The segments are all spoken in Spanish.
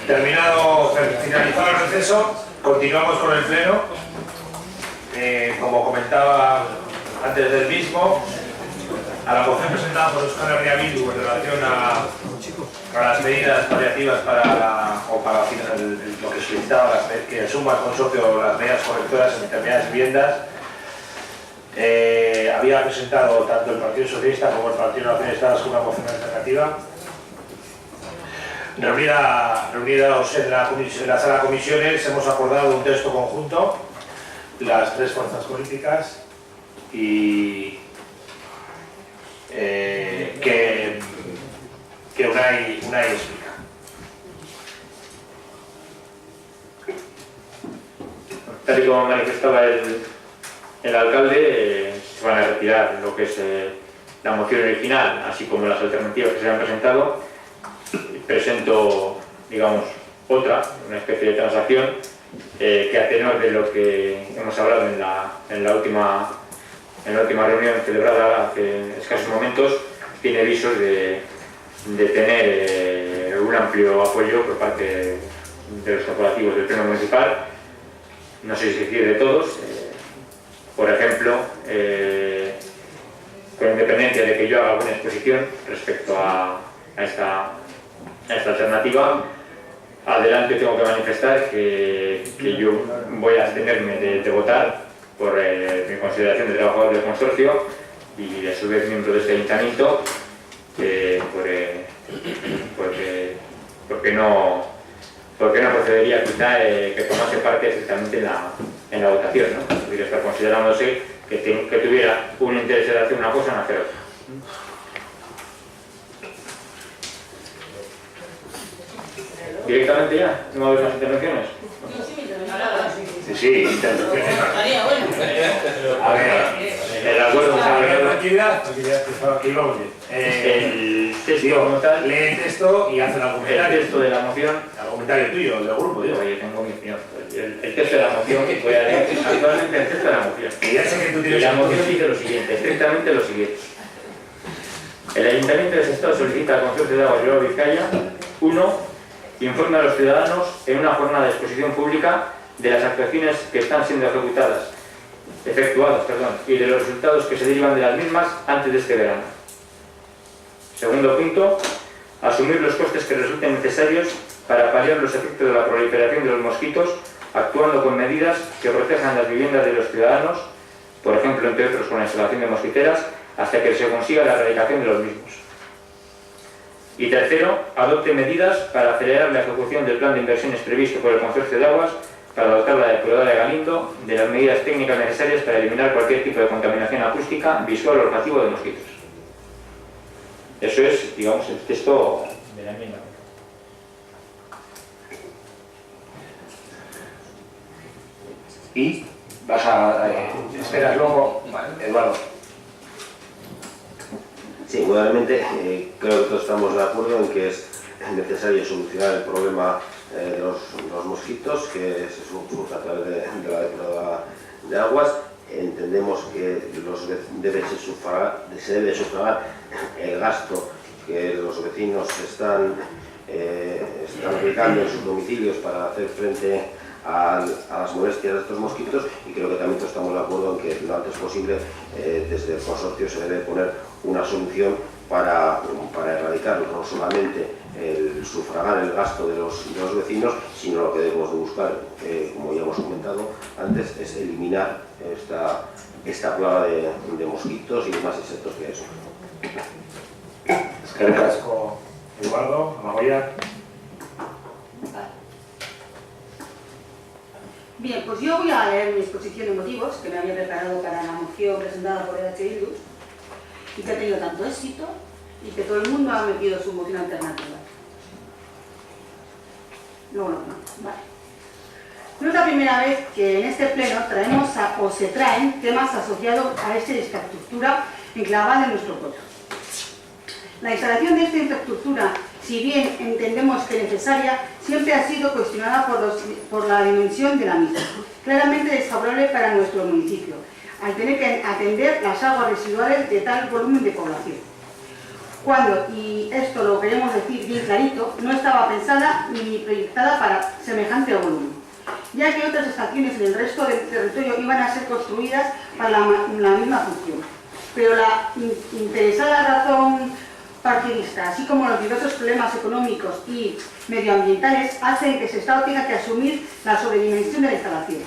Finalizado el receso, continuamos con el pleno. Como comentaba antes del mismo, a la moción presentada por Euskal Herria Bildu en relación a las medidas paliativas para lo que solicitaba que asuma el consorcio las medidas correctoras en determinadas viviendas, había presentado tanto el Partido Socialista como el Partido Nacionalista Vasco una moción alternativa. Reunidos en la sala de comisiones, hemos acordado un texto conjunto, las tres fuerzas políticas, y que Unai explica. Tal y como manifestaba el alcalde, se van a retirar lo que es la moción original, así como las alternativas que se han presentado. Presento, digamos, una especie de transacción que, a tenor de lo que hemos hablado en la última reunión celebrada hace escasos momentos, tiene visos de tener un amplio apoyo por parte de los corporativos del Pleno Municipal. No sé si decir de todos. Por ejemplo, con independencia de que yo haga alguna exposición respecto a esta alternativa, adelante tengo que manifestar que yo voy a abstenerme de votar por mi consideración de trabajador del consorcio y a su vez miembro de este ayuntamiento, porque no procedería quizá que tomase parte estrictamente en la votación, ¿no? Podría estar considerándose que tuviera un interés en hacer una cosa en hacer otra. ¿Directamente ya? ¿No va a haber más intervenciones? Sí, intervenciones. A ver, El acuerdo tranquilidad, aquí vamos bien. el texto como tal, lee el texto y hace el el argumentario. texto de la moción. El argumentario tuyo, del grupo, digo. Oye, tengo mi opinión. El texto de la moción, que voy a leer actualmente el texto de la moción. Y ya sé que tú Y tienes... la moción dice lo siguiente, estrictamente lo siguiente. El Ayuntamiento de Sestao solicita al Consorcio de Aguas de Bilbao Vizcaya: 1. Informe a los ciudadanos en una jornada de exposición pública de las actuaciones que están siendo efectuadas y de los resultados que se derivan de las mismas antes de este verano. Segundo punto, asumir los costes que resulten necesarios para paliar los efectos de la proliferación de los mosquitos, actuando con medidas que protejan las viviendas de los ciudadanos, por ejemplo, entre otros, con la instalación de mosquiteras, hasta que se consiga la erradicación de los mismos. Y tercero, adopte medidas para acelerar la ejecución del plan de inversiones previsto por el Consorcio de Aguas para dotar la depuradora de Galindo de las medidas técnicas necesarias para eliminar cualquier tipo de contaminación acústica, visual o olfativo de mosquitos. Eso es, digamos, el texto de la enmienda. Y vas a... esperas luego... Vale, Eduardo. Sí, igualmente creo que todos estamos de acuerdo en que es necesario solucionar el problema de los mosquitos que se surge a través de la depuradora de aguas. Entendemos que se debe sufragar el gasto que los vecinos están aplicando en sus domicilios para hacer frente a las molestias de estos mosquitos, y creo que también todos estamos de acuerdo en que lo antes posible desde el consorcio se debe poner una solución para erradicarlo, no solamente el sufragar el gasto de los vecinos, sino lo que debemos de buscar, como ya hemos comentado antes, es eliminar esta plaga de mosquitos y demás insectos que hay. Eskerrik asko, Eduardo, Amagoya. Bien, pues yo voy a leer mi exposición de motivos que me había preparado para la moción presentada por EH Bildu y que ha tenido tanto éxito y que todo el mundo ha metido su moción alternativa. No, vale. No es la primera vez que en este pleno traemos o se traen temas asociados a esta infraestructura enclavada en nuestro pueblo. La instalación de esta infraestructura, si bien entendemos que necesaria, siempre ha sido cuestionada por la dimensión de la misma, claramente desfavorable para nuestro municipio, al tener que atender las aguas residuales de tal volumen de población. cuando, y esto lo queremos decir bien clarito, no estaba pensada ni proyectada para semejante volumen, ya que otras estaciones en el resto del territorio iban a ser construidas para la misma función. Pero la interesada razón partidista, así como los diversos problemas económicos y medioambientales, hacen que Sestao tenga que asumir la sobredimensión de la instalación.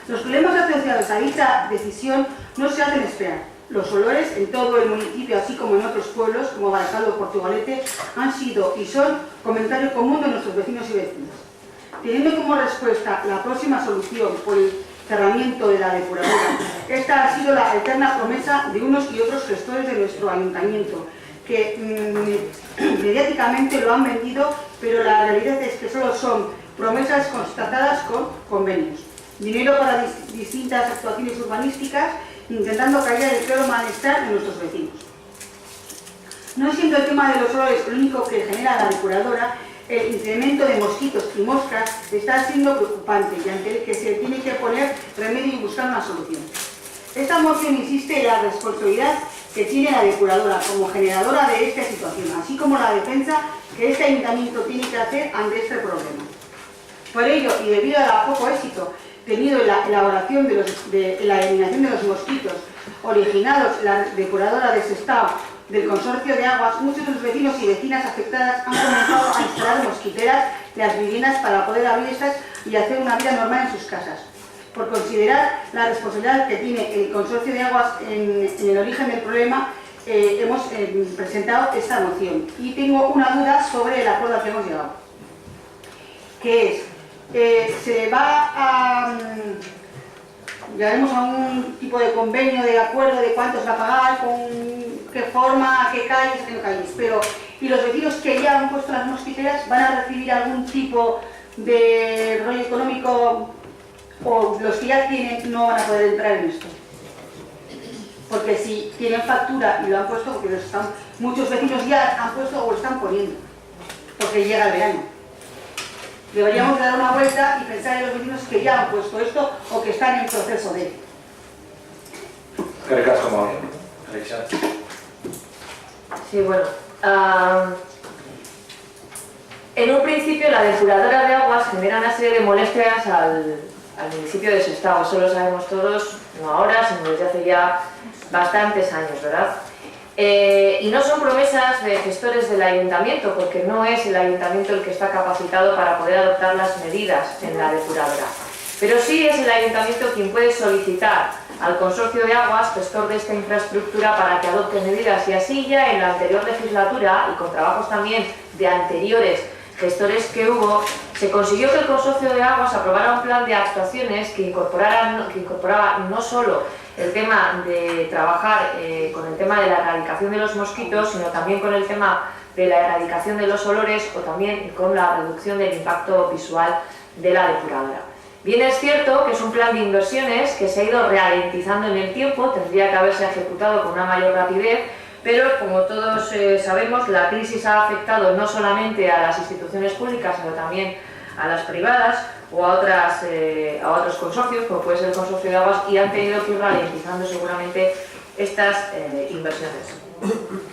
Los problemas asociados a dicha decisión no se hacen esperar. Los olores en todo el municipio, así como en otros pueblos, como Baracaldo o Portugalete, han sido y son comentario común de nuestros vecinos y vecinas. Teniendo como respuesta la próxima solución por el cerramiento de la depuradora, esta ha sido la eterna promesa de unos y otros gestores de nuestro ayuntamiento, que mediáticamente lo han vendido, pero la realidad es que solo son promesas constatadas con convenios. Dinero para distintas actuaciones urbanísticas, intentando callar el peor malestar de nuestros vecinos. No siendo el tema de los olores lo único que genera la depuradora, el incremento de mosquitos y moscas está siendo preocupante y ante el que se tiene que poner remedio y buscar una solución. Esta moción insiste en la responsabilidad que tiene la depuradora como generadora de esta situación, así como la defensa que este ayuntamiento tiene que hacer ante este problema. Por ello, y debido al poco éxito tenido en la elaboración de la eliminación de los mosquitos originados en la depuradora de Sestao del consorcio de aguas, muchos de los vecinos y vecinas afectadas han comenzado a instalar mosquiteras en las viviendas para poder abrir estas y hacer una vida normal en sus casas. Por considerar la responsabilidad que tiene el consorcio de aguas en el origen del problema, hemos presentado esta moción. Y tengo una duda sobre el acuerdo al que hemos llegado, que es, se va a... llegaremos a un tipo de convenio, de acuerdo de cuánto se va a pagar, con qué forma, qué calles, qué no calles, pero ¿y los vecinos que ya han puesto las mosquiteras van a recibir algún tipo de rollo económico, o los que ya tienen no van a poder entrar en esto? Porque si tienen factura y lo han puesto, porque muchos vecinos ya han puesto o lo están poniendo, porque llega el verano. Deberíamos dar una vuelta y pensar en los vecinos que ya han puesto esto o que están en proceso de... ¿Qué caso como Sí, bueno. En un principio la depuradora de aguas genera una serie de molestias al municipio de Sestao. Eso lo sabemos todos, no ahora, sino desde hace ya bastantes años, ¿verdad? Y no son promesas de gestores del ayuntamiento, porque no es el ayuntamiento el que está capacitado para poder adoptar las medidas en la depuradora. Pero sí es el ayuntamiento quien puede solicitar al consorcio de aguas, gestor de esta infraestructura, para que adopte medidas, y así ya en la anterior legislatura, y con trabajos también de anteriores gestores que hubo, se consiguió que el consorcio de aguas aprobara un plan de actuaciones que incorporaba no solo el tema de trabajar con el tema de la erradicación de los mosquitos, sino también con el tema de la erradicación de los olores, o también con la reducción del impacto visual de la depuradora. Bien es cierto que es un plan de inversiones que se ha ido ralentizando en el tiempo, tendría que haberse ejecutado con una mayor rapidez, pero como todos sabemos, la crisis ha afectado no solamente a las instituciones públicas, sino también a las privadas o a otros consorcios, como puede ser el consorcio de aguas, y han tenido que ir ralentizando seguramente estas inversiones.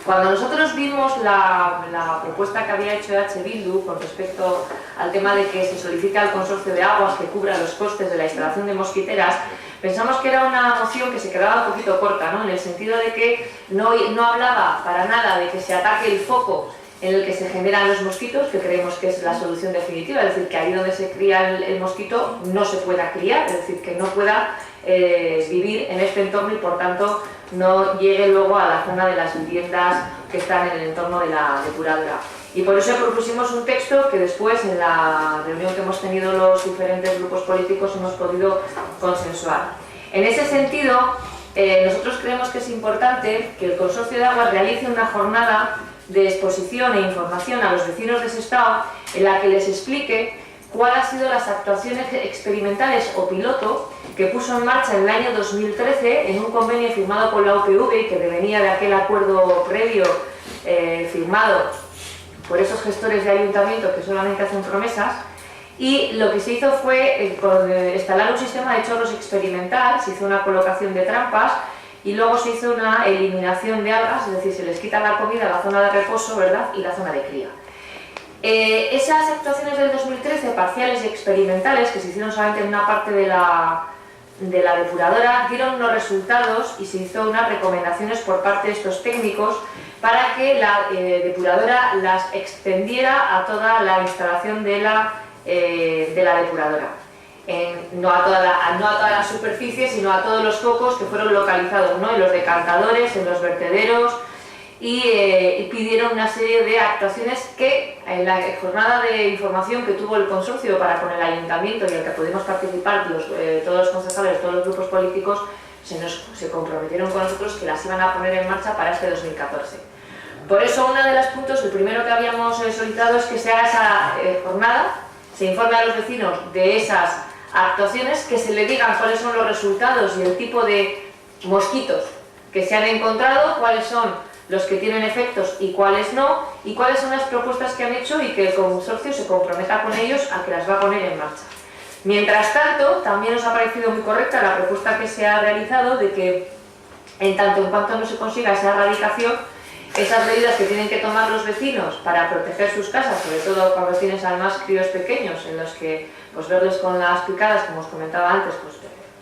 Cuando nosotros vimos la propuesta que había hecho H. Bildu con respecto al tema de que se solicite al consorcio de aguas que cubra los costes de la instalación de mosquiteras, pensamos que era una moción que se quedaba un poquito corta, ¿no? En el sentido de que no hablaba para nada de que se ataque el foco en el que se generan los mosquitos, que creemos que es la solución definitiva, es decir, que ahí donde se cría el mosquito no se pueda criar, es decir, que no pueda vivir en este entorno y por tanto no llegue luego a la zona de las viviendas que están en el entorno de la depuradora. Y por eso propusimos un texto que después, en la reunión que hemos tenido los diferentes grupos políticos, hemos podido consensuar. En ese sentido, nosotros creemos que es importante que el Consorcio de Aguas realice una jornada de exposición e información a los vecinos de Sestao en la que les explique cuáles han sido las actuaciones experimentales o piloto que puso en marcha en el año 2013 en un convenio firmado con la UPV y que devenía de aquel acuerdo previo firmado por esos gestores de ayuntamiento que solamente hacen promesas. Y lo que se hizo fue instalar un sistema de chorros experimental, se hizo una colocación de trampas y luego se hizo una eliminación de algas, es decir, se les quita la comida, la zona de reposo, ¿verdad?, y la zona de cría. Esas actuaciones del 2013, parciales y experimentales, que se hicieron solamente en una parte de la depuradora, dieron unos resultados y se hizo unas recomendaciones por parte de estos técnicos para que la depuradora las extendiera a toda la instalación de la depuradora. No a toda la superficie, sino a todos los focos que fueron localizados, ¿no?, en los decantadores, en los vertederos, y pidieron una serie de actuaciones que en la jornada de información que tuvo el consorcio para con el ayuntamiento y en el que pudimos participar todos los concejales, todos los grupos políticos, se comprometieron con nosotros que las iban a poner en marcha para este 2014. Por eso uno de los puntos, el primero que habíamos solicitado, es que se haga esa jornada, se informe a los vecinos de esas actuaciones, que se le digan cuáles son los resultados y el tipo de mosquitos que se han encontrado, cuáles son los que tienen efectos y cuáles no, y cuáles son las propuestas que han hecho y que el consorcio se comprometa con ellos a que las va a poner en marcha. Mientras tanto, también nos ha parecido muy correcta la propuesta que se ha realizado de que, en tanto en cuanto no se consiga esa erradicación, esas medidas que tienen que tomar los vecinos para proteger sus casas, sobre todo cuando tienes además críos pequeños, en los que pues verles con las picadas, como os comentaba antes, pues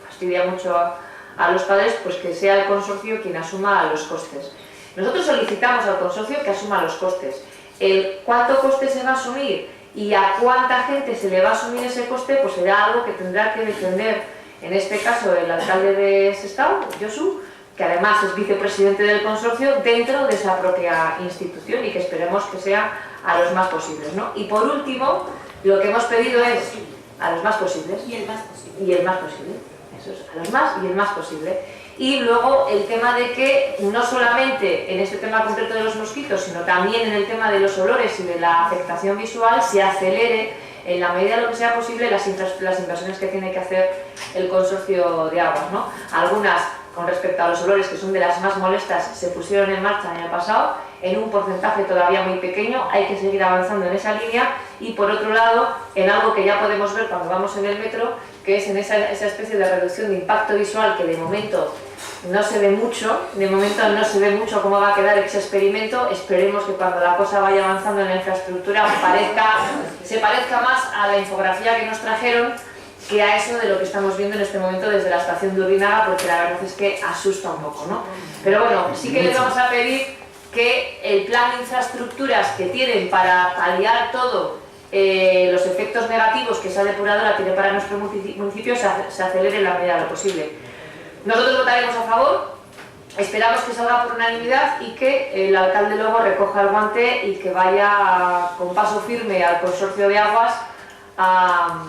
fastidia mucho a los padres, pues que sea el consorcio quien asuma los costes. Nosotros solicitamos al consorcio que asuma los costes. El cuánto coste se va a asumir y a cuánta gente se le va a asumir ese coste, pues será algo que tendrá que defender, en este caso, el alcalde de Sestao, Josu, que además es vicepresidente del consorcio, dentro de esa propia institución, y que esperemos que sea a los más posibles, ¿no? Y por último, lo que hemos pedido es a los más posibles. Y el más posible. Y el más posible. Eso es, a los más y el más posible. Y luego el tema de que no solamente en este tema concreto de los mosquitos, sino también en el tema de los olores y de la afectación visual, se acelere en la medida de lo que sea posible las inversiones que tiene que hacer el consorcio de aguas, ¿no? Algunas, con respecto a los olores, que son de las más molestas, se pusieron en marcha en el pasado, en un porcentaje todavía muy pequeño, hay que seguir avanzando en esa línea, y por otro lado, en algo que ya podemos ver cuando vamos en el metro, que es en esa especie de reducción de impacto visual que de momento no se ve mucho, cómo va a quedar ese experimento. Esperemos que cuando la cosa vaya avanzando en la infraestructura se parezca más a la infografía que nos trajeron que a eso de lo que estamos viendo en este momento desde la estación de Urbinaga, porque la verdad es que asusta un poco, ¿no? Pero bueno, sí que les vamos a pedir que el plan de infraestructuras que tienen para paliar todo los efectos negativos que esa depuradora tiene para nuestro municipio se acelere en la medida de lo posible. Nosotros votaremos a favor, esperamos que salga por unanimidad y que el alcalde luego recoja el guante y que vaya con paso firme al consorcio de aguas a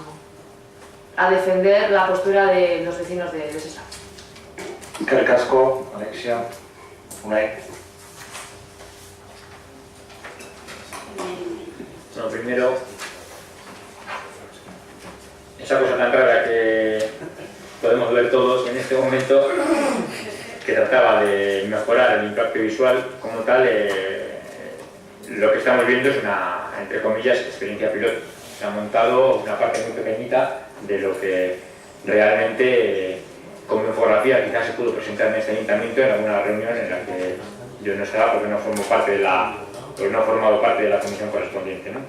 defender la postura de los vecinos de Sestao. Eskerrik asko, Alexia, Unai. Bueno, primero, esa cosa tan rara que podemos ver todos en este momento, que trataba de mejorar el impacto visual como tal, lo que estamos viendo es una, entre comillas, experiencia piloto. Se ha montado una parte muy pequeñita de lo que realmente como infografía quizás se pudo presentar en este ayuntamiento en alguna reunión en la que yo no estaba porque no formo parte de la, pues no he formado parte de la comisión correspondiente, ¿no?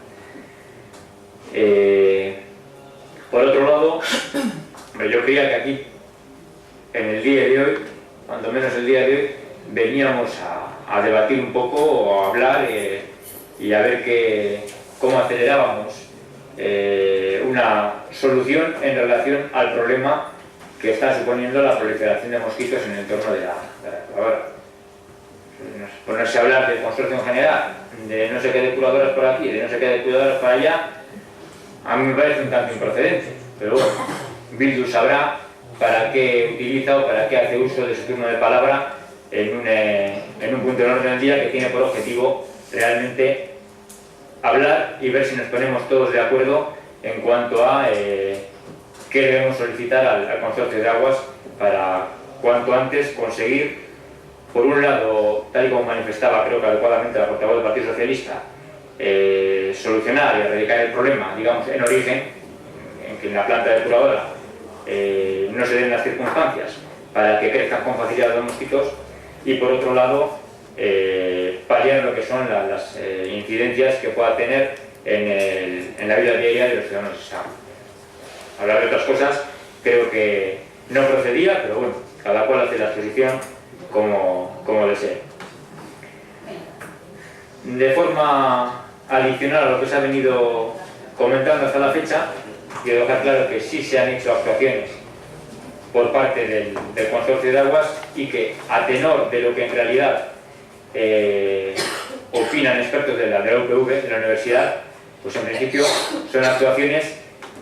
Por otro lado, yo creía que aquí, en el día de hoy, cuando menos el día de hoy, veníamos a debatir un poco o a hablar y a ver cómo acelerábamos una solución en relación al problema que está suponiendo la proliferación de mosquitos en el entorno de la depuradora. Ponerse a hablar del consorcio en general, de no sé qué depuradoras por aquí, de no sé qué depuradoras por allá, a mí me parece un tanto improcedente, pero bueno, Bildu sabrá para qué utiliza o para qué hace uso de su turno de palabra en un punto de orden del día que tiene por objetivo realmente hablar y ver si nos ponemos todos de acuerdo en cuanto a qué debemos solicitar al consorcio de aguas para cuanto antes conseguir, por un lado, tal y como manifestaba creo que adecuadamente la portavoz del Partido Socialista, solucionar y erradicar el problema, digamos, en origen, en que en la planta depuradora no se den las circunstancias para que crezcan con facilidad los mosquitos, y por otro lado paliar lo que son las incidencias que pueda tener en la vida diaria de los ciudadanos de Sestao. Hablar de otras cosas creo que no procedía, pero bueno, cada cual hace la exposición como desee. De forma adicional a lo que se ha venido comentando hasta la fecha, quiero dejar claro que sí se han hecho actuaciones por parte del Consorcio de Aguas y que, a tenor de lo que en realidad opinan expertos de la UPV, de la universidad, pues en principio son actuaciones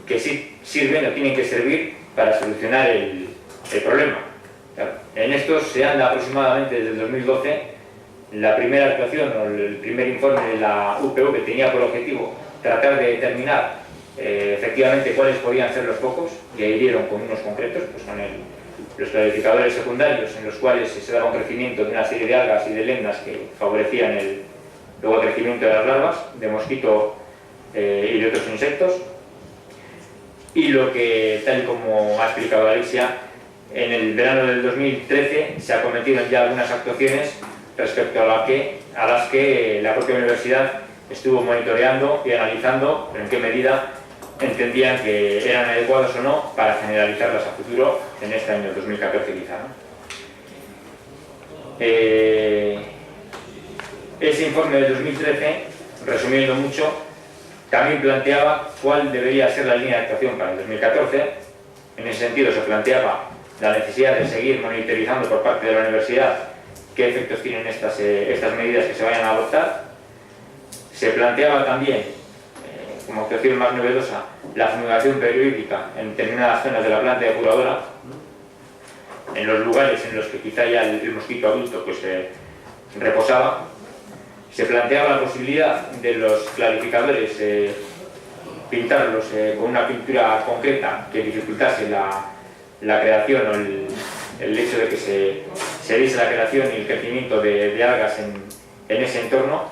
que sí sirven o tienen que servir para solucionar el problema. En estos se anda aproximadamente desde el 2012. La primera actuación o el primer informe de la UPV tenía por objetivo tratar de determinar efectivamente cuáles podían ser los focos, y ahí dieron con unos concretos, pues son los clarificadores secundarios, en los cuales se daba un crecimiento de una serie de algas y de lendas que favorecían luego el crecimiento de las larvas, de mosquito y de otros insectos. Y lo que, tal y como ha explicado Alexia, en el verano del 2013 se acometido ya algunas actuaciones respecto a las que la propia universidad estuvo monitoreando y analizando en qué medida entendían que eran adecuados o no para generalizarlas a futuro en este año 2014 quizá, ¿no? Ese informe del 2013, resumiendo mucho, también planteaba cuál debería ser la línea de actuación para el 2014. En ese sentido se planteaba la necesidad de seguir monitorizando por parte de la universidad qué efectos tienen estas medidas que se vayan a adoptar. Se planteaba también, como actuación más novedosa, la fumigación periódica en determinadas zonas de la planta depuradora, en los lugares en los que quizá ya el mosquito adulto pues, reposaba. Se planteaba la posibilidad de los clarificadores pintarlos con una pintura concreta que dificultase la creación o el hecho de que se diese la creación y el crecimiento de algas en ese entorno.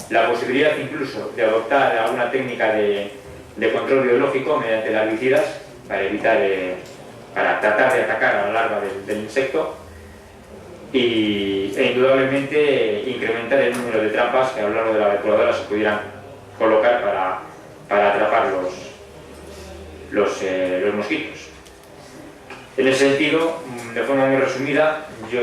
La posibilidad incluso de adoptar alguna técnica de control biológico mediante herbicidas para tratar de atacar a la larva del insecto, e indudablemente incrementar el número de trampas que a lo largo de la depuradora se pudieran colocar para atrapar los mosquitos. En ese sentido, de forma muy resumida, yo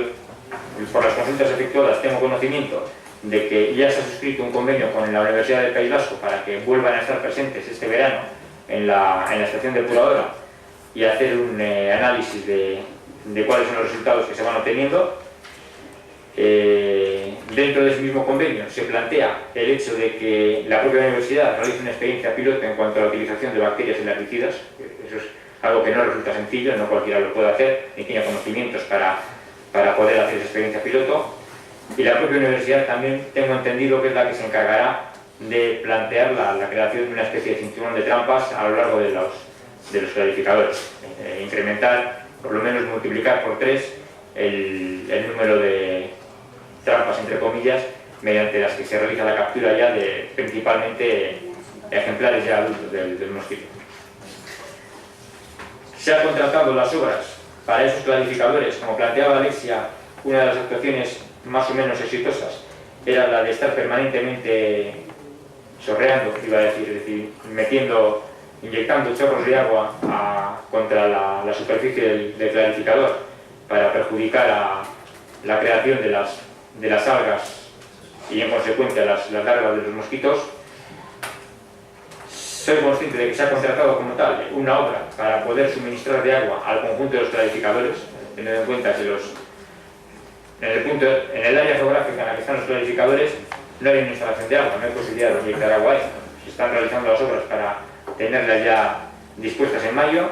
por las consultas efectuadas tengo conocimiento de que ya se ha suscrito un convenio con la Universidad del País Vasco para que vuelvan a estar presentes este verano en la estación depuradora y hacer un análisis de cuáles son los resultados que se van obteniendo. Dentro de ese mismo convenio se plantea el hecho de que la propia universidad realice una experiencia piloto en cuanto a la utilización de bacterias y herbicidas. Eso es algo que no resulta sencillo, no cualquiera lo puede hacer, ni tiene conocimientos para poder hacer esa experiencia piloto. Y la propia universidad también tengo entendido que es la que se encargará de plantear la creación de una especie de cinturón de trampas a lo largo de los clarificadores. Incrementar, por lo menos multiplicar por 3 el número de trampas, entre comillas, mediante las que se realiza la captura ya de principalmente ejemplares ya adultos del mosquito. Se han contratado las obras para esos clarificadores. Como planteaba Alexia, una de las actuaciones más o menos exitosas era la de estar permanentemente sorreando, iba a decir, es decir, inyectando chorros de agua contra la superficie del clarificador para perjudicar a la creación de las algas y en consecuencia las larvas de los mosquitos. Soy consciente de que se ha contratado como tal una obra para poder suministrar de agua al conjunto de los clarificadores, teniendo en cuenta que en el área geográfica en la que están los clarificadores no hay una instalación de agua, no hay posibilidad de inyectar agua ahí. Se están realizando las obras para tenerlas ya dispuestas en mayo,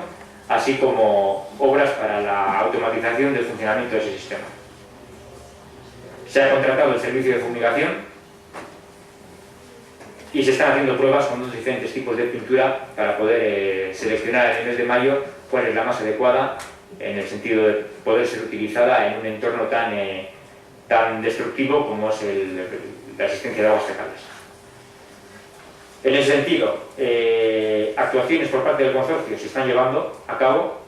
así como obras para la automatización del funcionamiento de ese sistema. Se ha contratado el servicio de fumigación y se están haciendo pruebas con dos diferentes tipos de pintura para poder seleccionar en el mes de mayo cuál es la más adecuada en el sentido de poder ser utilizada en un entorno tan destructivo como es la existencia de aguas fecales. En ese sentido, actuaciones por parte del consorcio se están llevando a cabo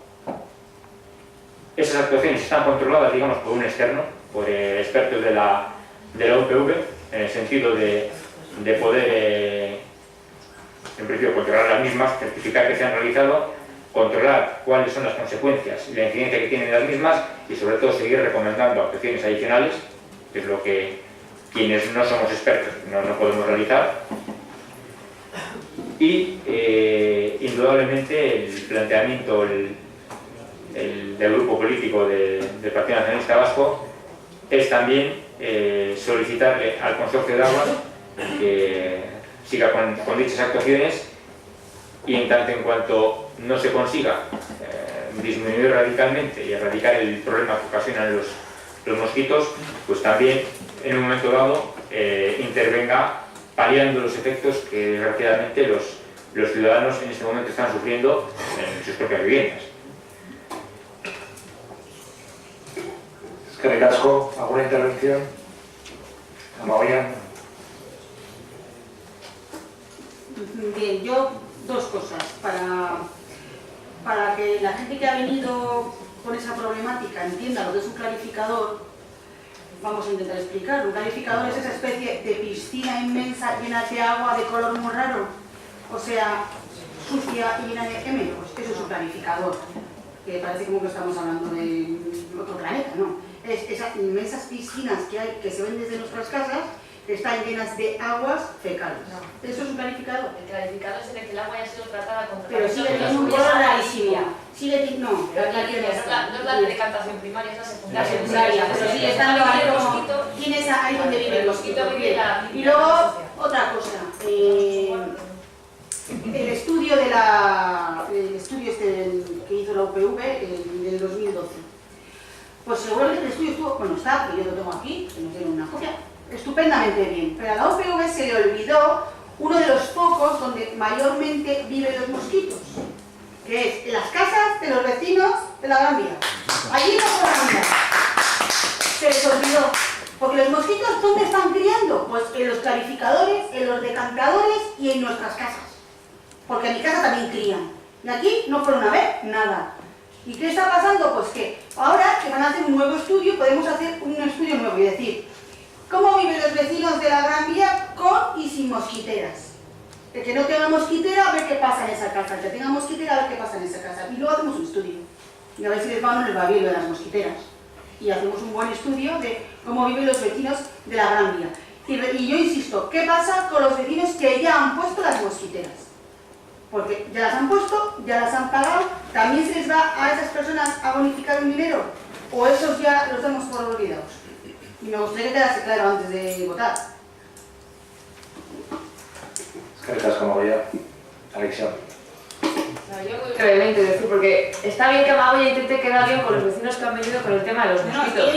Esas actuaciones están controladas, digamos, por un externo, por expertos de la UPV, en el sentido de poder, en principio, controlar las mismas, certificar que se han realizado, controlar cuáles son las consecuencias y la incidencia que tienen las mismas y, sobre todo, seguir recomendando actuaciones adicionales, que es lo que quienes no somos expertos no podemos realizar. Y, indudablemente, el planteamiento del grupo político del Partido Nacionalista Vasco es también solicitarle al Consorcio de Aguas que siga con dichas actuaciones y en tanto en cuanto no se consiga disminuir radicalmente y erradicar el problema que ocasionan los mosquitos, pues también en un momento dado intervenga paliando los efectos que desgraciadamente los ciudadanos en este momento están sufriendo en sus propias viviendas. Eskerrik asko, ¿alguna intervención? Amagoyan. Bien, yo dos cosas para que la gente que ha venido con esa problemática entienda lo que es un clarificador. Vamos a intentar explicarlo. Un clarificador es esa especie de piscina inmensa llena de agua de color muy raro, o sea, sucia y llena de M. Pues eso es un clarificador, que parece como que estamos hablando de otro planeta, ¿no? Es esas inmensas piscinas que se ven desde nuestras casas, que están llenas de aguas fecales. Eso es un clarificador. El clarificador es en el que el agua haya sido tratada con Pero tratamiento sigue teniendo un químico. color rarísimo. No, Pero la no es la decantación primaria, es la secundaria. La secundaria, pero sigue estando ahí como... Tienes ahí donde vive el mosquito. Y luego, otra cosa. El estudio que hizo la UPV del 2012. Pues seguramente el estudio estuvo, bueno, está, que yo lo tengo aquí, que nos dieron una copia, estupendamente bien. Pero a la UPV se le olvidó uno de los focos donde mayormente viven los mosquitos, que es en las casas de los vecinos de la Gran Vía. Allí no podrán andar. Se les olvidó. Porque los mosquitos, ¿dónde están criando? Pues en los clarificadores, en los decantadores y en nuestras casas. Porque en mi casa también crían. Y aquí no fueron a ver nada. ¿Y qué está pasando? Pues que ahora que van a hacer un nuevo estudio, podemos hacer un estudio nuevo y decir cómo viven los vecinos de la Gran Vía con y sin mosquiteras. El que no tenga mosquitera, a ver qué pasa en esa casa. El que tenga mosquitera, a ver qué pasa en esa casa. Y luego hacemos un estudio. Y a ver si les va o no les va bien lo de las mosquiteras. Y hacemos un buen estudio de cómo viven los vecinos de la Gran Vía. Y yo insisto, ¿qué pasa con los vecinos que ya han puesto las mosquiteras? Porque ya las han puesto, ya las han pagado, ¿también se les va a esas personas a bonificar un dinero? ¿O esos ya los damos por olvidados? Y me gustaría que quedase claro antes de votar. Eskerrik asko, Amagoyan. Alexia. Yo muy brevemente decir, porque está bien que Amagoya intente quedar bien con los vecinos que han venido con el tema de los mosquitos.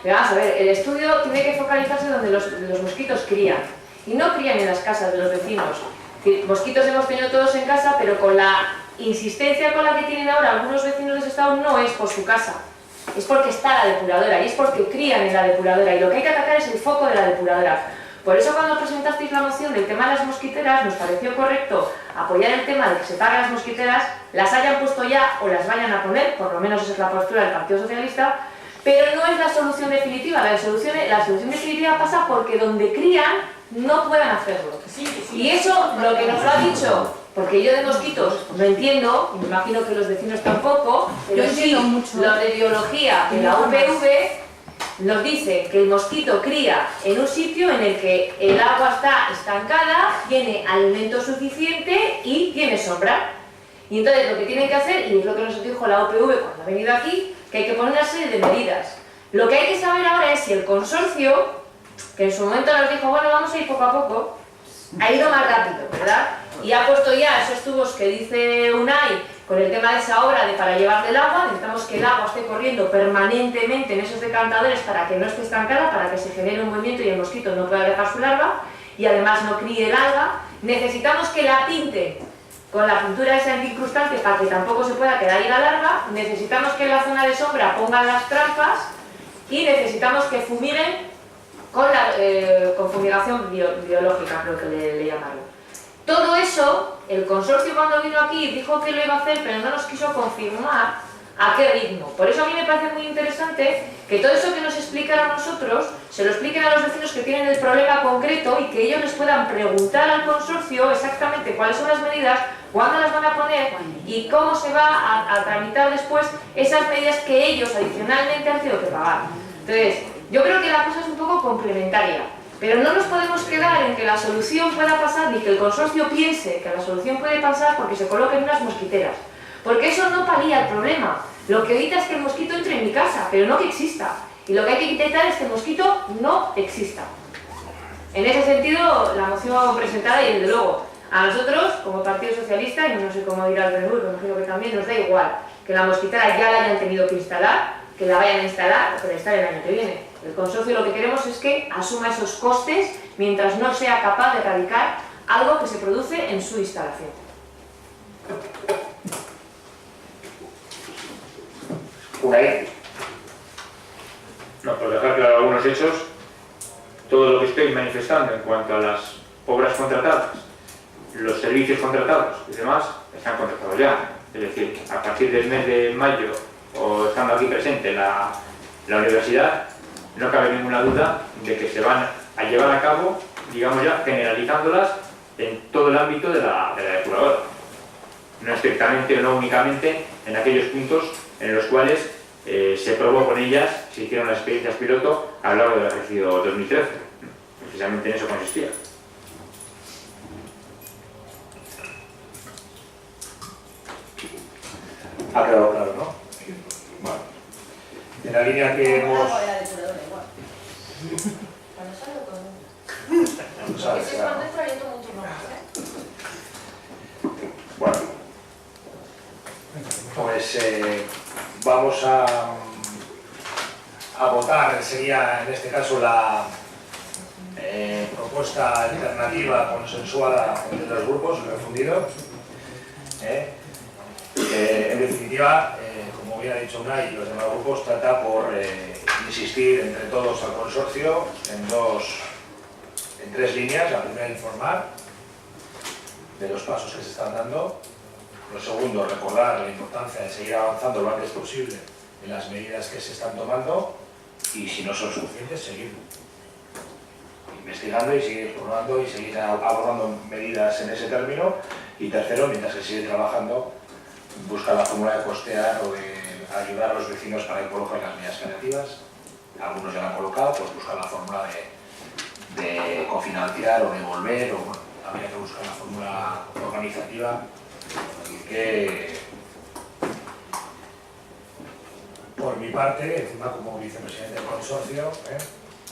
Pero vamos a ver, el estudio tiene que focalizarse donde los mosquitos crían. Y no crían en las casas de los vecinos. Mosquitos hemos tenido todos en casa, pero con la insistencia con la que tienen ahora algunos vecinos de ese estado no es por su casa, es porque está la depuradora y es porque crían en la depuradora y lo que hay que atacar es el foco de la depuradora. Por eso cuando presentasteis la moción del tema de las mosquiteras nos pareció correcto apoyar el tema de que se paguen las mosquiteras, las hayan puesto ya o las vayan a poner, por lo menos esa es la postura del Partido Socialista, pero no es la solución definitiva. La solución definitiva pasa porque donde crían no puedan hacerlo. Y eso, lo que nos lo ha dicho, porque yo de mosquitos no entiendo, y me imagino que los vecinos tampoco, pero sí, los de biología de la UPV nos dice que el mosquito cría en un sitio en el que el agua está estancada, tiene alimento suficiente y tiene sombra. Y entonces lo que tienen que hacer, y es lo que nos dijo la UPV cuando ha venido aquí, que hay que poner una serie de medidas. Lo que hay que saber ahora es si el consorcio, que en su momento nos dijo, bueno, vamos a ir poco a poco, ha ido más rápido, ¿verdad? Y ha puesto ya esos tubos que dice UNAI con el tema de esa obra de para llevar del agua. Necesitamos que el agua esté corriendo permanentemente en esos decantadores para que no esté estancada, para que se genere un movimiento y el mosquito no pueda dejar su larva y además no críe el alga. Necesitamos que la pinten con la pintura esa antiincrustante para que tampoco se pueda quedar ahí la larva. Necesitamos que en la zona de sombra pongan las trampas y necesitamos que fumiguen con fumigación biológica, creo que le llamaron. Todo eso, el consorcio cuando vino aquí dijo que lo iba a hacer, pero no nos quiso confirmar, ¿A qué ritmo? Por eso a mí me parece muy interesante que todo eso que nos explican a nosotros, se lo expliquen a los vecinos que tienen el problema concreto y que ellos les puedan preguntar al consorcio exactamente cuáles son las medidas, cuándo las van a poner y cómo se va a tramitar después esas medidas que ellos adicionalmente han tenido que pagar. Entonces, yo creo que la cosa es un poco complementaria, pero no nos podemos quedar en que la solución pueda pasar ni que el consorcio piense que la solución puede pasar porque se coloquen unas mosquiteras. Porque eso no palía el problema. Lo que evita es que el mosquito entre en mi casa, pero no que exista. Y lo que hay que intentar es que el mosquito no exista. En ese sentido, la moción presentada, y desde luego, a nosotros, como Partido Socialista, y no sé cómo dirá el PNV, imagino que también nos da igual que la mosquitera ya la hayan tenido que instalar, que la vayan a instalar o que la instalen el año que viene. El consorcio lo que queremos es que asuma esos costes mientras no sea capaz de erradicar algo que se produce en su instalación. Unai. No, por dejar claro algunos hechos, todo lo que estoy manifestando en cuanto a las obras contratadas, los servicios contratados y demás, están contratados ya. Es decir, a partir del mes de mayo, o estando aquí presente la universidad, no cabe ninguna duda de que se van a llevar a cabo, digamos ya, generalizándolas en todo el ámbito de la depuradora. No estrictamente o no únicamente en aquellos puntos en los cuales se probó con ellas, se hicieron las experiencias piloto a lo largo del ejercicio 2013. Precisamente en eso consistía. Ha quedado claro, ¿no? Bueno. En la línea que hemos... Bueno, pues vamos a votar, sería en este caso la propuesta alternativa consensuada entre los grupos, refundidos. En definitiva, como bien ha dicho Unai y los demás grupos, trata por insistir entre todos al consorcio en tres líneas. La primera, informar de los pasos que se están dando. Lo segundo, recordar la importancia de seguir avanzando lo antes posible en las medidas que se están tomando y, si no son suficientes, seguir investigando y seguir probando y seguir abordando medidas en ese término. Y tercero, mientras se sigue trabajando, buscar la fórmula de costear o de ayudar a los vecinos para que coloquen las medidas creativas. Algunos ya la han colocado, pues buscar la fórmula de cofinanciar o devolver, o bueno, habría que buscar la fórmula organizativa que, por mi parte, encima como vicepresidente del consorcio,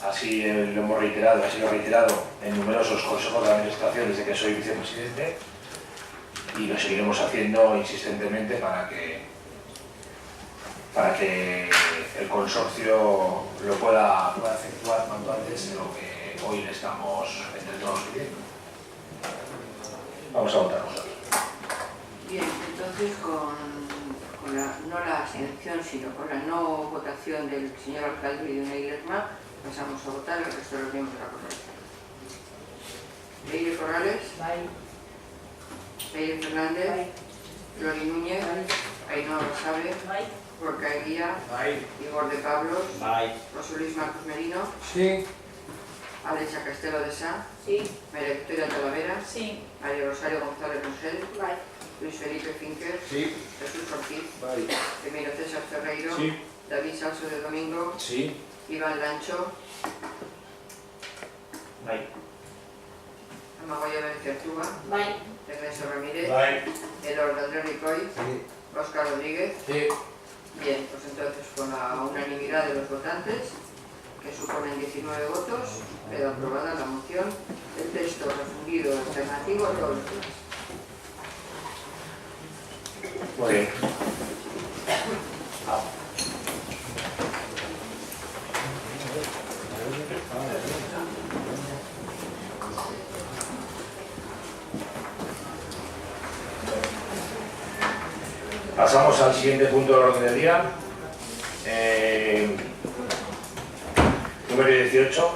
así lo hemos reiterado, ha sido reiterado en numerosos consejos de administración desde que soy vicepresidente, y lo seguiremos haciendo insistentemente para que el consorcio lo pueda efectuar cuanto antes de lo que hoy le estamos entre todos pidiendo. Vamos a votar nosotros. Bien, entonces no la abstención, sino con la no votación del señor alcalde y de Unai Lerma, pasamos a votar el resto de los miembros de la corporación. Leire Corrales. Leire Fernández, Lori Núñez, Ainhoa Basabe, Gorka Eguía, Igor de Pablos, José Luis Marcos Merino, Sí. Alexa Castelo de Sá, María Victoria Talavera, María Rosario González Rosell, Luis Felipe Finker, Jesús Ortiz, Emilio César Ferreiro, David Salso de Domingo, Iván Lancho, Amagoya Vélez Artúa, Ernesto Ramírez, Eduardo Andrés Ricoy, Óscar Rodríguez. Bien, pues entonces con la unanimidad de los votantes, que suponen 19 votos, queda aprobada la moción del texto refundido alternativo a todos los demás. Muy bien. Pasamos al siguiente punto del orden del día. Número 18.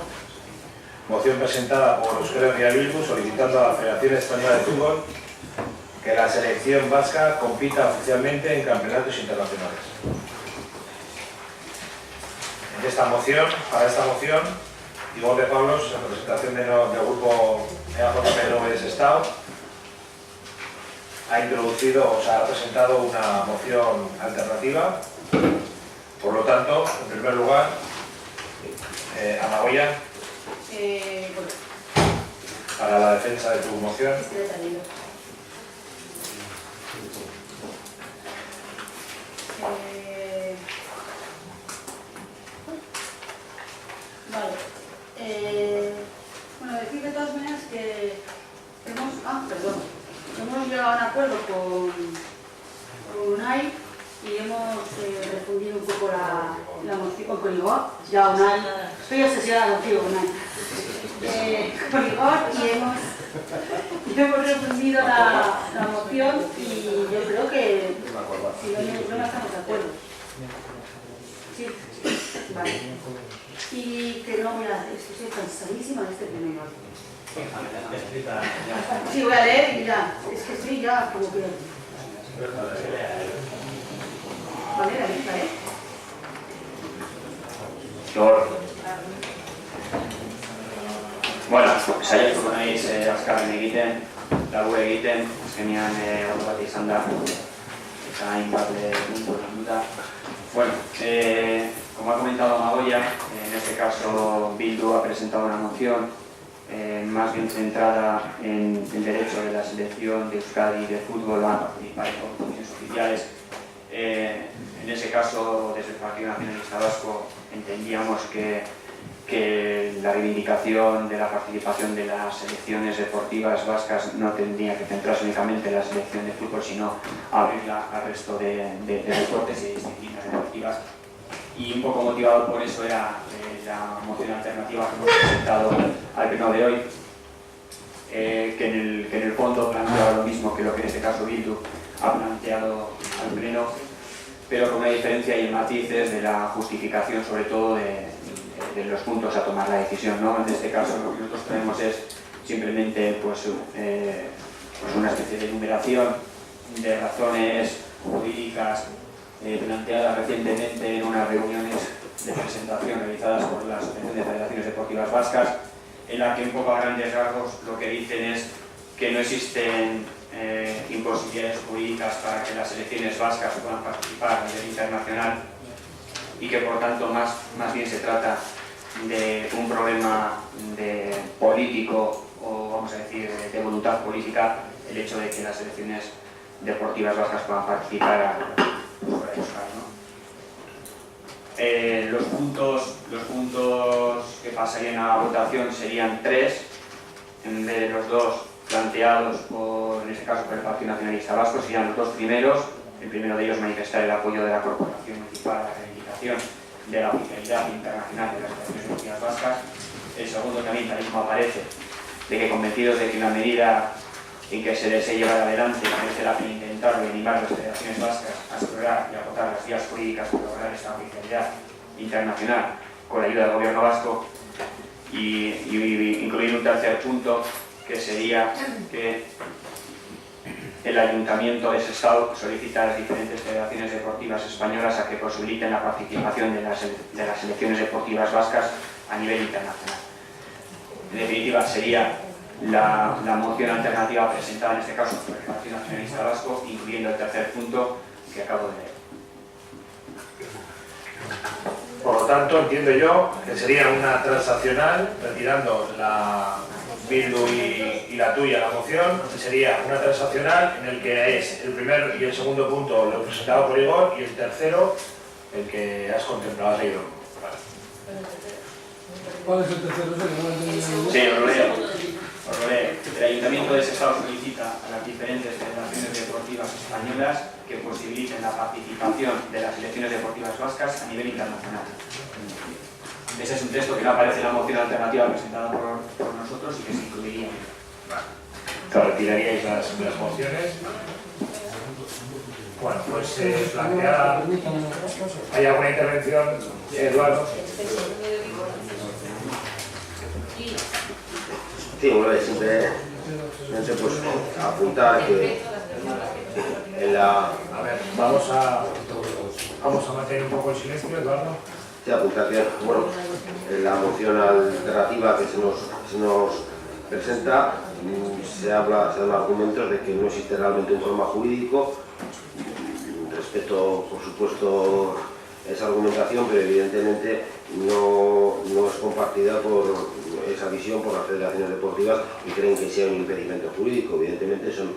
Moción presentada por Euskal Herria Bildu solicitando a la Federación Española de Fútbol que la selección vasca compita oficialmente en campeonatos internacionales. Para esta moción, Igor de Pablos, en representación del grupo EAJPNV de Sestao, ha presentado una moción alternativa. Por lo tanto, en primer lugar, Amagoya, para la defensa de tu moción. Bueno, decir de todas maneras que hemos llegado a un acuerdo con UNAI y hemos refundido un poco la moción con Igor. Ya UNAI, estoy obsesionada contigo, UNAI. Con Igor y hemos refundido la moción y yo creo que si no estamos de acuerdo. Sí, vale. Y que no, mira, estoy cansadísima de este primero. Sí, voy a leer y ya. Es que estoy ya como que... Vale, vale. Bueno, saiatu naiz azkarren egiten, labur egiten, azkenean ondo bat izan da, eta hainbat puntu landuta. Bueno, como ha comentado Amagoya, en este caso Bildu ha presentado una moción más bien centrada en el derecho de la selección de Euskadi de fútbol a participar en competiciones oficiales. En ese caso, desde el Partido Nacionalista Vasco entendíamos que la reivindicación de la participación de las selecciones deportivas vascas no tendría que centrarse únicamente en la selección de fútbol, sino abrirla al resto de deportes y disciplinas deportivas. Y un poco motivado por eso era la moción alternativa que hemos presentado al pleno de hoy, que en el fondo planteaba lo mismo que lo que en este caso Bildu ha planteado al pleno, pero con una diferencia y matices de la justificación, sobre todo de los puntos a tomar la decisión, ¿no? En este caso lo que nosotros tenemos es simplemente pues una especie de enumeración de razones jurídicas planteadas recientemente en unas reuniones de presentación realizadas por la Asociación de Federaciones Deportivas Vascas, en la que un poco a grandes rasgos lo que dicen es que no existen imposibilidades jurídicas para que las selecciones vascas puedan participar a nivel internacional y que por tanto más bien se trata de un problema de político o vamos a decir de voluntad política el hecho de que las selecciones deportivas vascas puedan participar fuera de Euskadi, ¿no? Los puntos que pasarían a votación serían 3 en vez de los 2 planteados en este caso por el Partido Nacionalista Vasco. Serían los 2 primeros. El primero de ellos manifestar el apoyo de la Corporación Municipal a la reivindicación de la oficialidad internacional de las selecciones deportivas vascas. El segundo también, tal mismo aparece, de que convencidos de que una medida en que se desee llevar adelante merece la pena intentarlo y animar a las federaciones vascas a explorar y agotar las vías jurídicas para lograr esta oficialidad internacional con la ayuda del gobierno vasco, y incluir un tercer punto que sería que el Ayuntamiento de Sestao solicita a las diferentes federaciones deportivas españolas a que posibiliten la participación de las selecciones deportivas vascas a nivel internacional. En definitiva, sería la moción alternativa presentada en este caso por el Partido Nacionalista Vasco, incluyendo el tercer punto que acabo de leer. Por lo tanto, entiendo yo que sería una transaccional, retirando la Bildu y la tuya, la moción, sería una transaccional en el que es el primer y el segundo punto lo presentado por Igor y el tercero el que has contemplado, has leído. ¿Cuál es el tercero? Sí, os lo leo. El Ayuntamiento de Sestao solicita a las diferentes federaciones deportivas españolas que posibiliten la participación de las selecciones deportivas vascas a nivel internacional. Ese es un texto que no aparece en la moción alternativa presentada por nosotros y que se incluiría. Claro, retiraríais las mociones. Bueno, pues planteada. ¿Hay alguna intervención, Eduardo? Sí, bueno, simplemente pues apuntar que A ver, vamos a mantener un poco el silencio, Eduardo. Sí, apuntar que, bueno, la moción alternativa que se nos presenta, se dan argumentos de que no existe realmente un problema jurídico. Respeto, por supuesto, esa argumentación, pero evidentemente no es compartida por esa visión por las federaciones deportivas y creen que sea un impedimento jurídico. Evidentemente son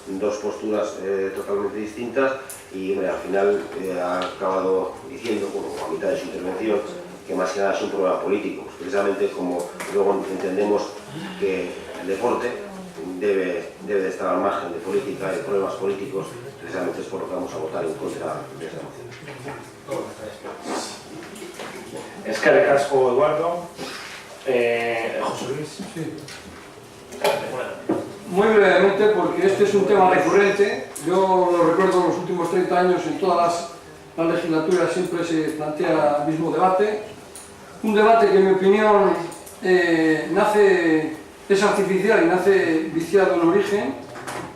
dos posturas totalmente distintas y hombre, al final ha acabado diciendo, como a mitad de su intervención, que más que nada es un problema político. Precisamente como luego entendemos que el deporte debe de estar al margen de política y problemas políticos, precisamente es por lo que vamos a votar en contra de esa moción. Eskerrik asko, Eduardo. José Luis. Sí. Muy brevemente, porque este es un tema recurrente. Yo lo recuerdo en los últimos 30 años, en todas las legislaturas siempre se plantea el mismo debate. Un debate que en mi opinión es artificial y nace viciado en origen,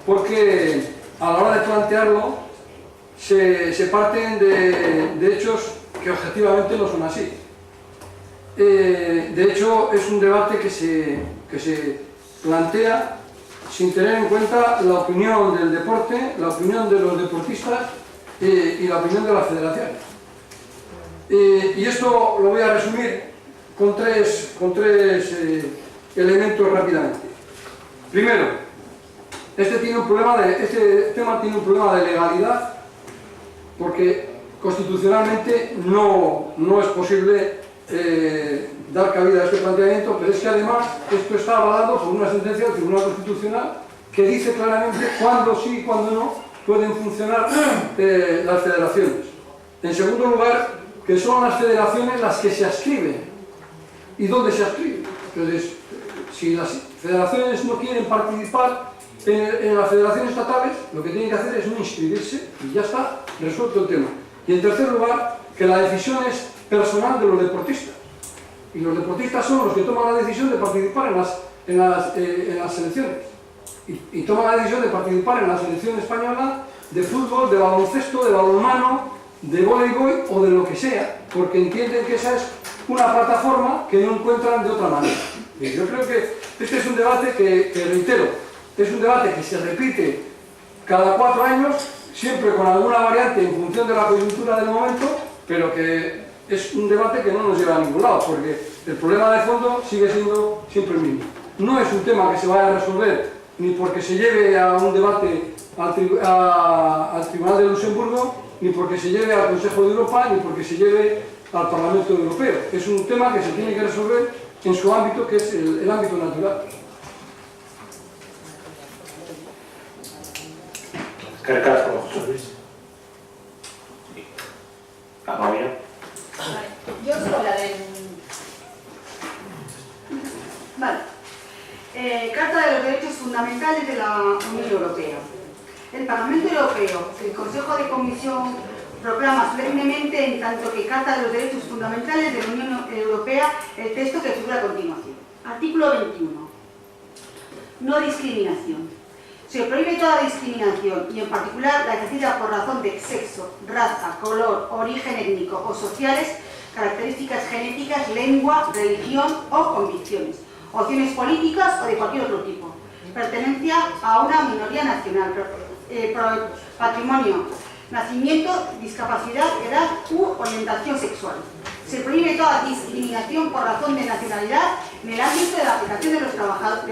porque a la hora de plantearlo se parten de hechos que objetivamente no son así. De hecho, es un debate que se plantea sin tener en cuenta la opinión del deporte, la opinión de los deportistas y la opinión de las federaciones. Y esto lo voy a resumir con tres elementos rápidamente. Primero, este tema tiene un problema de legalidad, porque constitucionalmente no es posible dar cabida a este planteamiento, pero es que además esto está avalado por una sentencia del Tribunal Constitucional que dice claramente cuándo sí y cuándo no pueden funcionar las federaciones. En segundo lugar, que son las federaciones las que se adscriben. ¿Y dónde se adscriben? Entonces, si las federaciones no quieren participar en las federaciones estatales, lo que tienen que hacer es no inscribirse y ya está resuelto el tema. Y en tercer lugar, que la decisión es personal de los deportistas. Y los deportistas son los que toman la decisión de participar en las selecciones. Y toman la decisión de participar en la selección española de fútbol, de baloncesto, de balonmano, de voleibol o de lo que sea, porque entienden que esa es una plataforma que no encuentran de otra manera. Y yo creo que este es un debate que reitero, es un debate que se repite cada 4 años, siempre con alguna variante en función de la coyuntura del momento, pero que es un debate que no nos lleva a ningún lado, porque el problema de fondo sigue siendo siempre el mismo. No es un tema que se vaya a resolver ni porque se lleve a un debate al Tribunal de Luxemburgo, ni porque se lleve al Consejo de Europa, ni porque se lleve al Parlamento Europeo. Es un tema que se tiene que resolver en su ámbito, que es el ámbito natural. Eskerrik asko, José Luis. Amalia. Yo soy la del... Vale. Carta de los Derechos Fundamentales de la Unión Europea. El Parlamento Europeo, el Consejo de Comisión proclama solemnemente, en tanto que Carta de los Derechos Fundamentales de la Unión Europea, el texto que figura a continuación. Artículo 21. No discriminación. Se prohíbe toda discriminación, y en particular la ejercida por razón de sexo, raza, color, origen étnico o sociales, características genéticas, lengua, religión o convicciones, opciones políticas o de cualquier otro tipo, pertenencia a una minoría nacional, patrimonio, nacimiento, discapacidad, edad u orientación sexual. Se prohíbe toda discriminación por razón de nacionalidad en el ámbito de la aplicación de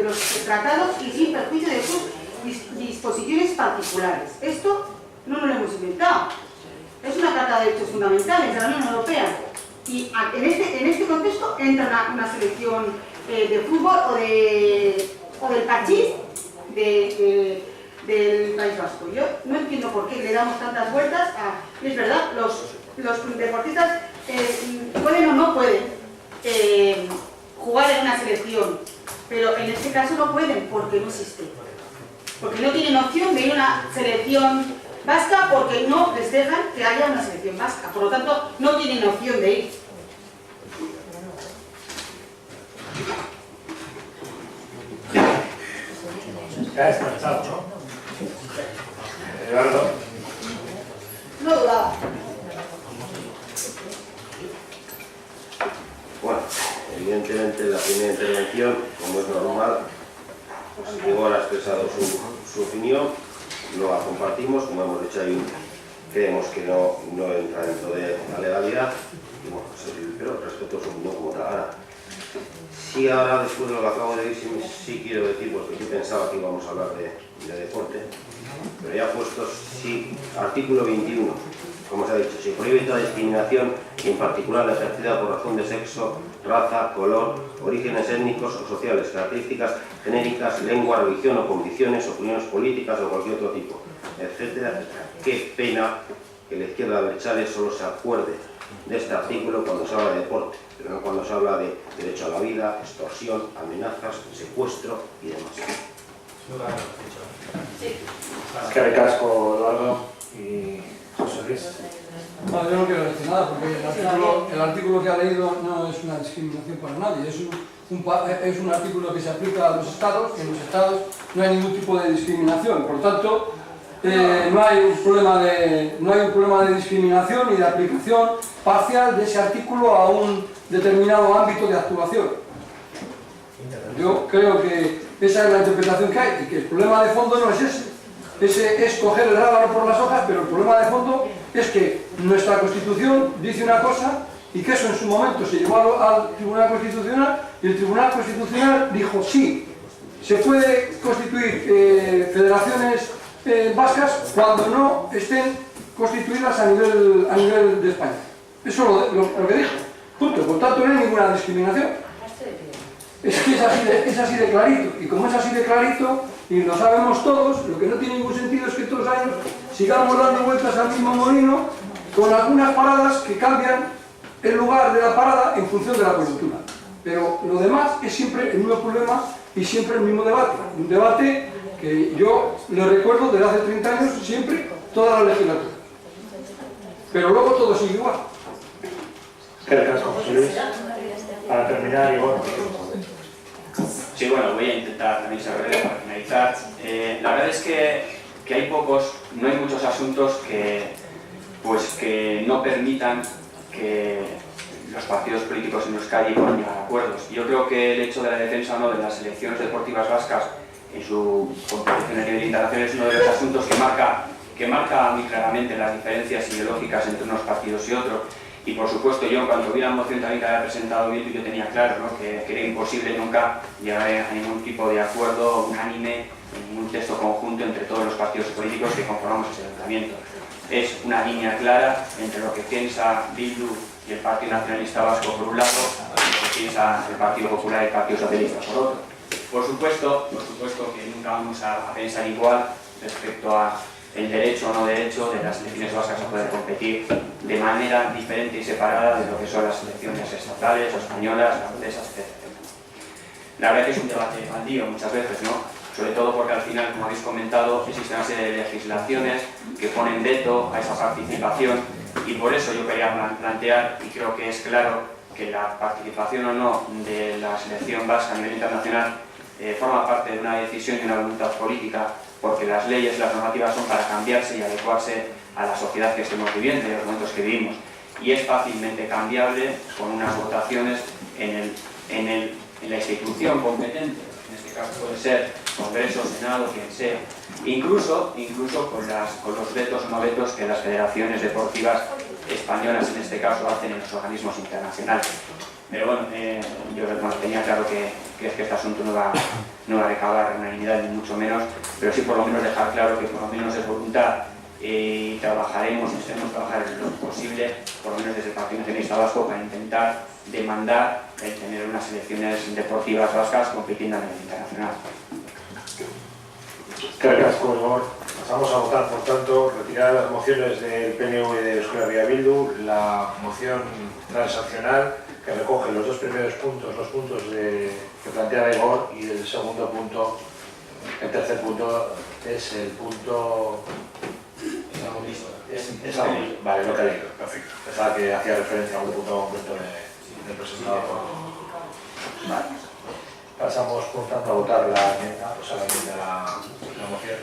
los tratados y sin perjuicio de sus disposiciones particulares. Esto no nos lo hemos inventado. Es una Carta de Derechos Fundamentales de la Unión Europea. Y en este contexto entra una selección de fútbol o del Pachís del País Vasco. Yo no entiendo por qué le damos tantas vueltas a... Es verdad, los deportistas pueden o no pueden jugar en una selección, pero en este caso no pueden porque no existe. Porque no tienen opción de ir a una selección vasca porque no les dejan que haya una selección vasca. Por lo tanto, no tienen opción de ir. Ya está, chao, ¿no? Eduardo. No dudaba. Bueno, evidentemente la primera intervención, como es normal, pues Igor ha expresado su opinión, no la compartimos, como hemos dicho ahí, creemos que no entra dentro de la legalidad, y bueno, pero respeto su opinión como tal. Ahora, sí, ahora después de lo que acabo de decir, sí quiero decir, porque yo pensaba que íbamos a hablar de deporte, pero ya puestos, sí, artículo 21, como se ha dicho, se prohíbe toda discriminación, y en particular la ejercida por razón de sexo, raza, color, orígenes étnicos o sociales, características genéricas, lengua, religión o convicciones, opiniones políticas o cualquier otro tipo, etcétera, etcétera. Qué pena que la izquierda Berchales solo se acuerde de este artículo cuando se habla de deporte, pero no cuando se habla de derecho a la vida, extorsión, amenazas, secuestro y demás. Que recasco, Eduardo y José Luis. No, yo no quiero decir nada porque el artículo que ha leído no es una discriminación para nadie, es un artículo que se aplica a los estados, y en los estados no hay ningún tipo de discriminación, por tanto no hay un problema de discriminación y de aplicación parcial de ese artículo a un determinado ámbito de actuación. Yo creo que esa es la interpretación que hay y que el problema de fondo no es ese es coger el rábano por las hojas, pero el problema de fondo es que nuestra Constitución dice una cosa y que eso en su momento se llevó al Tribunal Constitucional y el Tribunal Constitucional dijo sí, se puede constituir federaciones vascas cuando no estén constituidas a nivel de España. Eso es lo que dijo. Punto. Por tanto, no hay ninguna discriminación. Es que es así de clarito. Y como es así de clarito, y lo sabemos todos, lo que no tiene ningún sentido es que todos los años sigamos dando vueltas al mismo molino con algunas paradas que cambian el lugar de la parada en función de la coyuntura. Pero lo demás es siempre el mismo problema y siempre el mismo debate. Un debate que yo le recuerdo desde hace 30 años, siempre, toda la legislatura. Pero luego todo sigue igual. ¿Qué recasco, José Luis? Para terminar, Igor. Sí, bueno, voy a intentar también ser breve para finalizar. La verdad es que hay no hay muchos asuntos que no permitan que los partidos políticos en Euskadi puedan llegar a acuerdos. Yo creo que el hecho de la defensa o no de las selecciones deportivas vascas en su competición a nivel internacional es uno de los asuntos que marca muy claramente las diferencias ideológicas entre unos partidos y otros. Y por supuesto yo, cuando vi la moción también que había presentado Bildu, yo tenía claro, ¿no?, que era imposible nunca llegar a ningún tipo de acuerdo unánime, en ningún texto conjunto entre todos los partidos políticos que conformamos ese ayuntamiento. Es una línea clara entre lo que piensa Bildu y el Partido Nacionalista Vasco por un lado, y lo que piensa el Partido Popular y el Partido Socialista por otro. Por supuesto que nunca vamos a pensar igual respecto a el derecho o no derecho de las selecciones vascas a poder competir de manera diferente y separada de lo que son las selecciones estatales, o españolas, francesas, etc. La verdad es que es un debate baldío muchas veces, ¿no? Sobre todo porque al final, como habéis comentado, existe una serie de legislaciones que ponen veto a esa participación y por eso yo quería plantear, y creo que es claro, que la participación o no de la selección vasca a nivel internacional forma parte de una decisión y una voluntad política, porque las leyes y las normativas son para cambiarse y adecuarse a la sociedad que estemos viviendo y a los momentos que vivimos. Y es fácilmente cambiable con unas votaciones en la institución competente, en este caso puede ser Congreso, Senado, quien sea, incluso con los vetos o no vetos que las federaciones deportivas españolas en este caso hacen en los organismos internacionales. Pero bueno, yo tenía claro que este asunto no va a recabar unanimidad ni mucho menos, pero sí por lo menos dejar claro que por lo menos es voluntad y trabajaremos en lo posible, por lo menos desde el Partido Nacionalista Vasco, para intentar demandar el tener unas selecciones deportivas vascas compitiendo a nivel internacional. Gracias, Igor. Pasamos a votar, por tanto, retirar las mociones del PNV y de Euskal Herria Bildu, la moción transaccional que recoge los dos primeros puntos, los puntos que plantea Igor, y el segundo punto, el tercer punto es el punto... Vale, lo que he leído, perfecto. Pensaba que hacía referencia a un punto concreto de presentado por... Vale. Pasamos, por tanto, a votar la enmienda, o sea, la moción.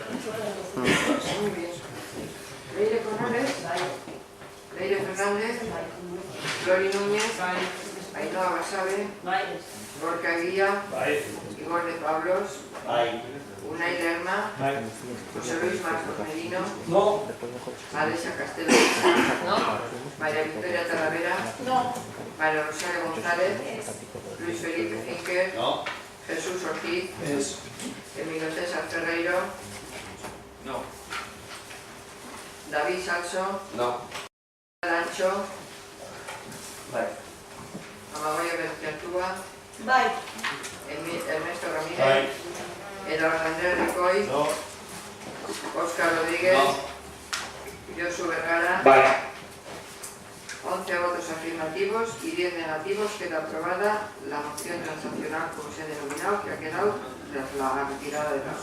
Fernández, Lori Núñez, Ainhoa Basabe, Gorka Guía, Igor de Pablos, Unai Lerma, José Luis Marcos Merino, Alessia Castelo, María Victoria Talavera, María Rosario González, Luis Felipe Finker, Jesús Ortiz, Emilio César Ferreiro, David Salso, Lancho, Amagoya Bertiartúa, Ernesto Ramírez, Eduardo Andrés Ricoy, Óscar Rodríguez, Josu Vergara, 11 votos afirmativos y 10 negativos. Queda aprobada la moción transaccional como se ha denominado, que ha quedado tras la retirada de los